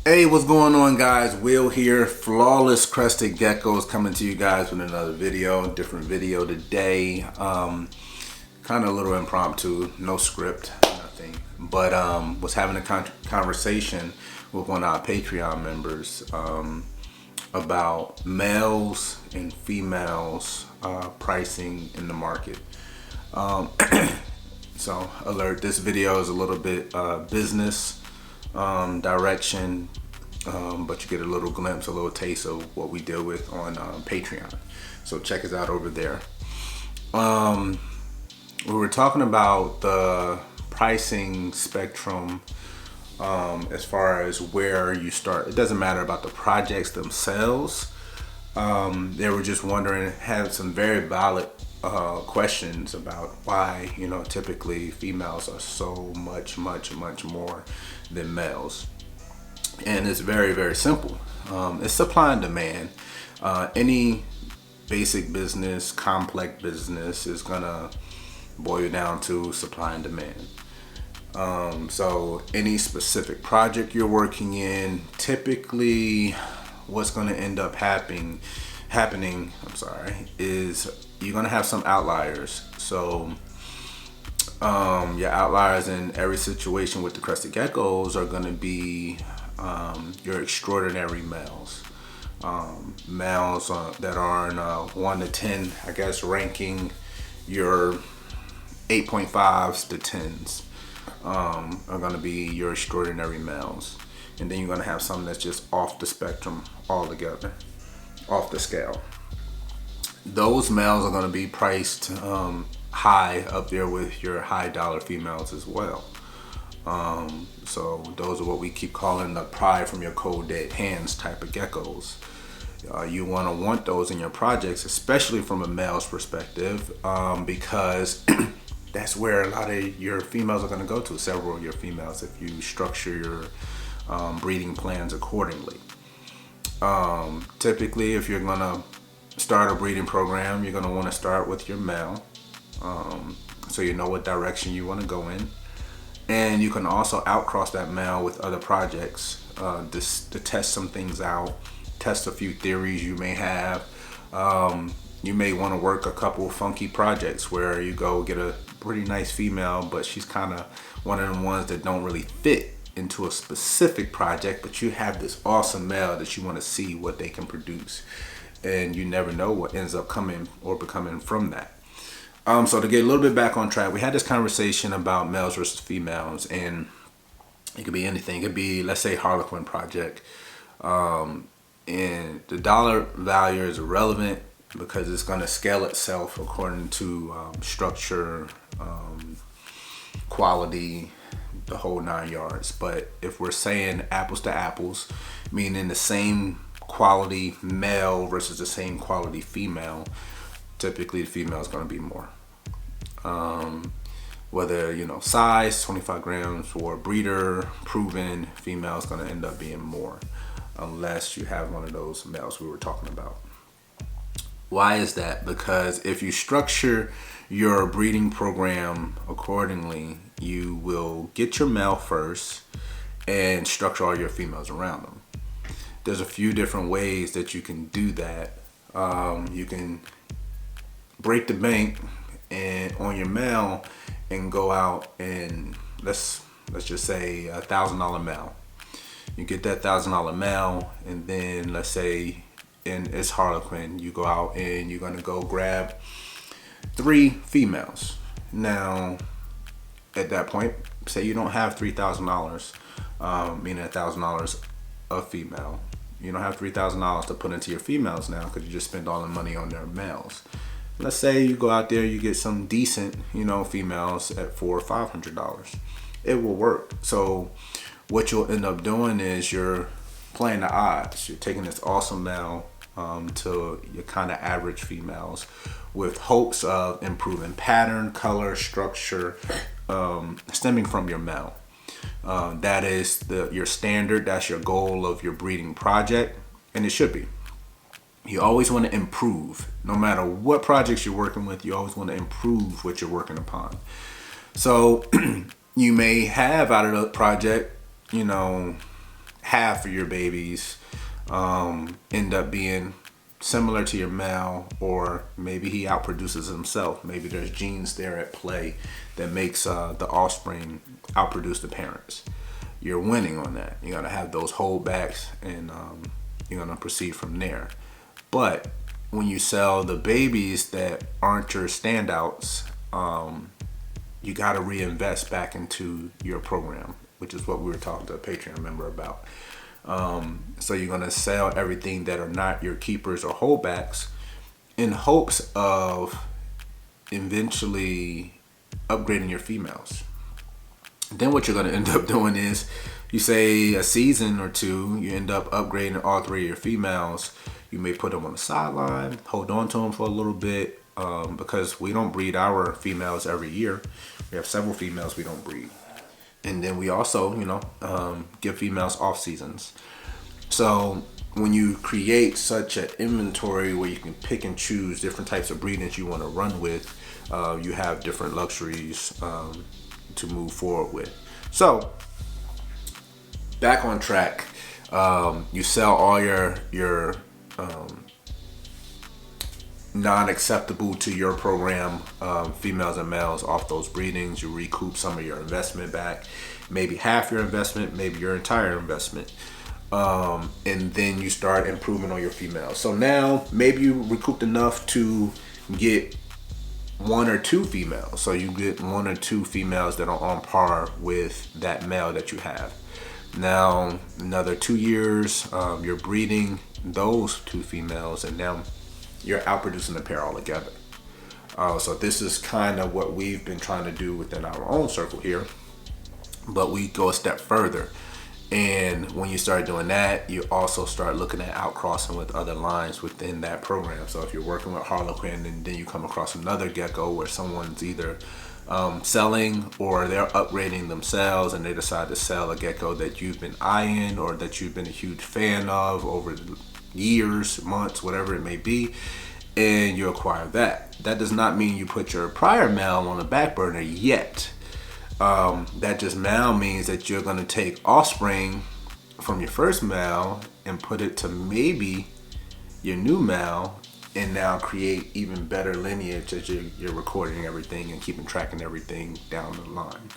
Hey, what's going on, guys? Will here, Flawless Crested Geckos, coming to you guys with another video, different video today. Kind of a little impromptu, no script, nothing. But was having a conversation with one of our Patreon members about males and females pricing in the market. So alert, this video is a little bit business direction, but you get a little glimpse, a little taste of what we deal with on Patreon. So check us out over there. We were talking about the pricing spectrum as far as where you start. It doesn't matter about the projects themselves. They were just wondering, had some very valid questions about why, typically females are so much more than males. And it's very, very simple. It's supply and demand. Any basic business, complex business is gonna boil down to supply and demand. So any specific project you're working in, typically what's gonna end up happening, is you're gonna have some outliers. So your outliers in every situation with the Crested Geckos are gonna be your extraordinary males. Males that are in 1 to 10, I guess, ranking. Your 8.5s to 10s are gonna be your extraordinary males. And then you're gonna have some that's just off the spectrum altogether, off the scale. Those males are going to be priced high up there with your high dollar females as well. So those are what we keep calling the pry from your cold dead hands type of geckos. You want those in your projects, especially from a male's perspective, because that's where a lot of your females are going to go to, several of your females, if you structure your breeding plans accordingly. Typically, if you're going to start a breeding program, you're going to want to start with your male, so you know what direction you want to go in. And you can also outcross that male with other projects to test some things out, test a few theories you may have. You may want to work a couple funky projects where you go get a pretty nice female, but she's kind of one of the ones that don't really fit into a specific project, but you have this awesome male that you want to see what they can produce. And you never know what ends up coming or becoming from that. So to get a little bit back on track, we had this conversation about males versus females, and it could be anything. It could be, let's say, Harlequin project. And the dollar value is irrelevant because it's going to scale itself according to structure, quality, the whole 9 yards. But if we're saying apples to apples, meaning the same quality male versus the same quality female, typically the female is going to be more. Whether size 25 grams or breeder proven, female is going to end up being more, unless you have one of those males we were talking about. Why is that? Because if you structure your breeding program accordingly, you will get your male first and structure all your females around them. There's a few different ways that you can do that. You can break the bank and on your male and go out and let's just say $1,000 male. You get that $1,000 male, and then let's say it's Harlequin, you go out and you're gonna go grab 3 females. Now, at that point, say you don't have $3,000, meaning $1,000 a female. You don't have $3,000 to put into your females now because you just spent all the money on their males. Let's say you go out there, you get some decent, females at $400 or $500. It will work. So what you'll end up doing is you're playing the odds. You're taking this awesome male to your kind of average females with hopes of improving pattern, color, structure, stemming from your male. That is your standard. That's your goal of your breeding project, and it should be. You always want to improve. No matter what projects you're working with, you always want to improve what you're working upon. So you may have out of the project, half of your babies end up being similar to your male, or maybe he outproduces himself. Maybe there's genes there at play that makes the offspring outproduce the parents. You're winning on that. You're gonna have those holdbacks, and you're gonna proceed from there. But when you sell the babies that aren't your standouts, you got to reinvest back into your program, which is what we were talking to a Patreon member about. So you're going to sell everything that are not your keepers or holdbacks in hopes of eventually upgrading your females. Then what you're going to end up doing is, you say a season or two, you end up upgrading all three of your females. You may put them on the sideline, hold on to them for a little bit, because we don't breed our females every year. We have several females we don't breed. And then we also, give females off seasons. So when you create such an inventory where you can pick and choose different types of breedings you want to run with, you have different luxuries to move forward with. So back on track, you sell all your non-acceptable to your program females and males off those breedings. You recoup some of your investment back, maybe half your investment, maybe your entire investment, and then you start improving on your females. So now maybe you recouped enough to get one or two females. So you get one or two females that are on par with that male that you have. Now another 2 years, you're breeding those two females, and now you're outproducing the pair altogether. So this is kind of what we've been trying to do within our own circle here, but we go a step further. And when you start doing that, you also start looking at outcrossing with other lines within that program. So if you're working with Harlequin and then you come across another gecko where someone's either selling or they're upgrading themselves, and they decide to sell a gecko that you've been eyeing or that you've been a huge fan of over years, months, whatever it may be, and you acquire that. That does not mean you put your prior male on the back burner yet. That just now means that you're going to take offspring from your first male and put it to maybe your new male, and now create even better lineage as you're recording everything and keeping track of everything down the line.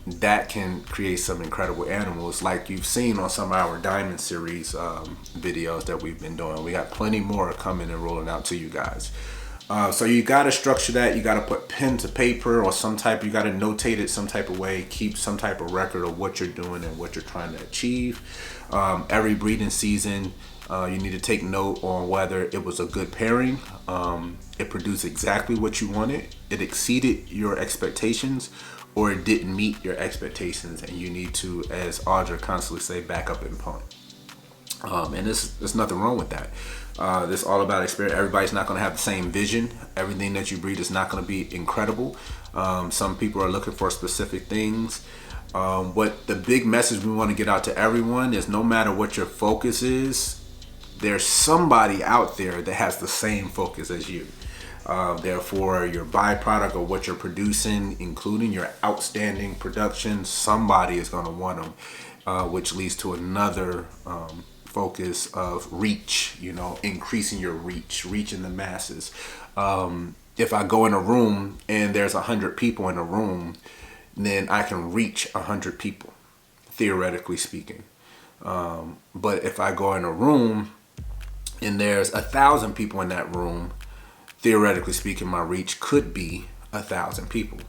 That can create some incredible animals like you've seen on some of our Diamond Series videos that we've been doing. We got plenty more coming and rolling out to you guys. So you got to structure that. You got to put pen to paper or you got to notate it some type of way, keep some type of record of what you're doing and what you're trying to achieve. Every breeding season, you need to take note on whether it was a good pairing. It produced exactly what you wanted. It exceeded your expectations, or it didn't meet your expectations, and you need to, as Audra constantly say, back up and punt. And there's nothing wrong with that. This is all about experience. Everybody's not going to have the same vision. Everything that you breed is not going to be incredible. Some people are looking for specific things. What the big message we want to get out to everyone is, no matter what your focus is, there's somebody out there that has the same focus as you. Therefore, your byproduct of what you're producing, including your outstanding production, somebody is going to want them, which leads to another focus of reach, increasing your reach in the masses. If I go in a room and there's 100 people in a room, then I can reach 100 people, theoretically speaking. But if I go in a room and there's 1,000 people in that room, theoretically speaking, my reach could be 1,000 people,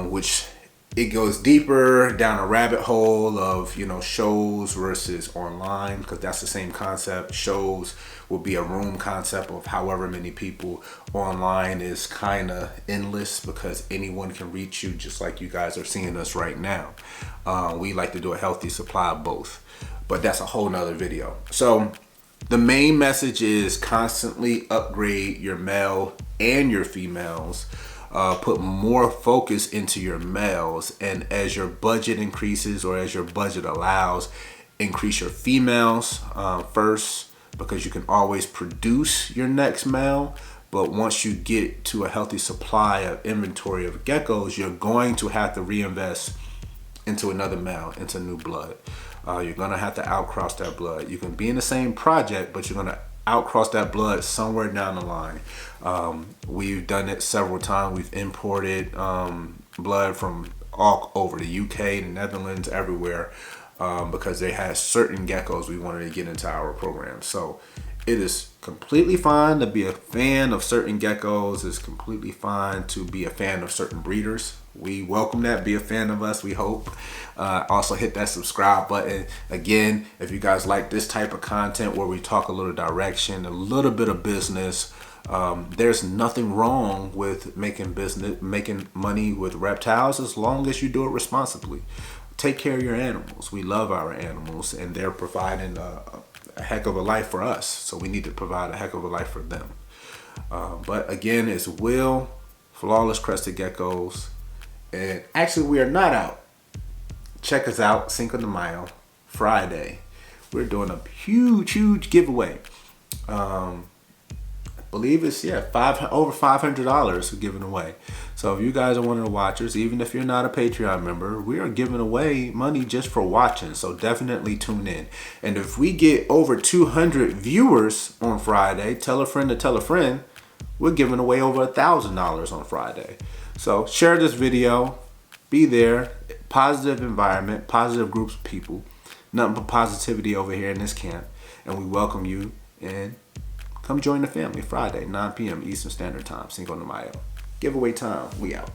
which it goes deeper down a rabbit hole of, shows versus online, because that's the same concept. Shows will be a room concept of however many people. Online is kind of endless because anyone can reach you, just like you guys are seeing us right now. We like to do a healthy supply of both, but that's a whole nother video. So the main message is constantly upgrade your male and your females. Put more focus into your males, and as your budget increases, or as your budget allows, increase your females first, because you can always produce your next male. But once you get to a healthy supply of inventory of geckos, you're going to have to reinvest into another male, into new blood. You're gonna have to outcross that blood. You can be in the same project, but you're gonna outcross that blood somewhere down the line. We've done it several times. We've imported blood from all over the UK, the Netherlands, everywhere, because they had certain geckos we wanted to get into our program. So it is completely fine to be a fan of certain geckos. It's completely fine to be a fan of certain breeders. We welcome that. Be a fan of us, we hope. Also hit that subscribe button. Again, if you guys like this type of content where we talk a little direction, a little bit of business, there's nothing wrong with making money with reptiles as long as you do it responsibly. Take care of your animals. We love our animals, and they're providing a heck of a life for us, so we need to provide a heck of a life for them. But again, it's Will, Flawless Crested Geckos, and actually we are not out. Check us out, Cinco de Mayo, Friday. We're doing a huge giveaway. I believe it's over $500 giving away. So if you guys are one of the watchers, even if you're not a Patreon member, we are giving away money just for watching. So definitely tune in. And if we get over 200 viewers on Friday, tell a friend to tell a friend, we're giving away over $1,000 on Friday. So share this video, be there, positive environment, positive groups of people, nothing but positivity over here in this camp. And we welcome you, and come join the family Friday, 9 p.m. Eastern Standard Time, Cinco de Mayo. Giveaway time, we out.